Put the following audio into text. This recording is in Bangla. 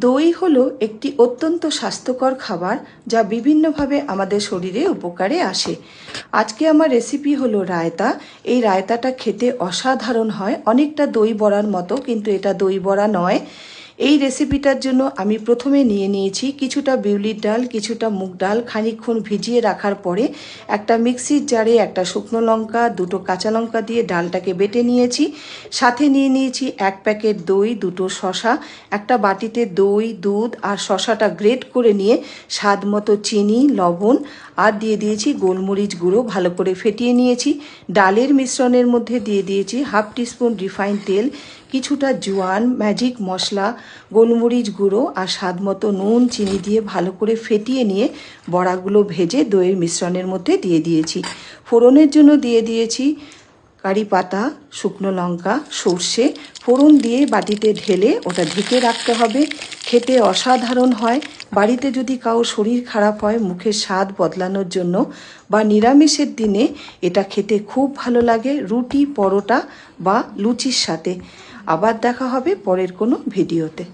দই হলো একটি অত্যন্ত স্বাস্থ্যকর খাবার যা বিভিন্নভাবে আমাদের শরীরে উপকারে আসে। আজকে আমার রেসিপি হলো রায়তা। এই রায়তাটা খেতে অসাধারণ হয়, অনেকটা দই বড়ার মতো, কিন্তু এটা দই বড়া নয়। এই রেসিপিটার জন্য আমি প্রথমে নিয়ে নিয়েছি কিছুটা বিউলির ডাল, কিছুটা মুগ ডাল খানিকক্ষণ ভিজিয়ে রাখার পরে একটা মিক্সির জারে একটা শুকনো লঙ্কা, দুটো কাঁচা লঙ্কা দিয়ে ডালটাকে বেটে নিয়েছি। সাথে নিয়ে নিয়েছি 1 প্যাকেট দই, দুটো শসা, একটা বাটিতে দই, দুধ আর শসাটা গ্রেট করে নিয়ে স্বাদ মতো চিনি, লবণ আর দিয়ে দিয়েছি গোলমরিচ গুঁড়ো, ভালো করে ফেটিয়ে নিয়েছি। ডালের মিশ্রণের মধ্যে দিয়ে দিয়েছি 1/2 টিস্পুন রিফাইন তেল, কিছুটা জোয়ান, ম্যাজিক মশলা, গোলমরিচ গুঁড়ো আর স্বাদ মতো নুন, চিনি দিয়ে ভালো করে ফেটিয়ে নিয়ে বড়াগুলো ভেজে দইয়ের মিশ্রণের মধ্যে দিয়ে দিয়েছি। ফোড়নের জন্য দিয়ে দিয়েছি কারি পাতা, শুকনো লঙ্কা, সর্ষে। ফোড়ন দিয়ে বাটিতে ঢেলে ওটা ঢেকে রাখতে হবে। খেতে অসাধারণ হয়। বাড়িতে যদি কারো শরীর খারাপ হয় মুখের স্বাদ বদলানোর জন্য বা নিরামিষের দিনে এটা খেতে খুব ভালো লাগে রুটি, পরোটা বা লুচির সাথে। আবার দেখা হবে পরের কোনো ভিডিওতে।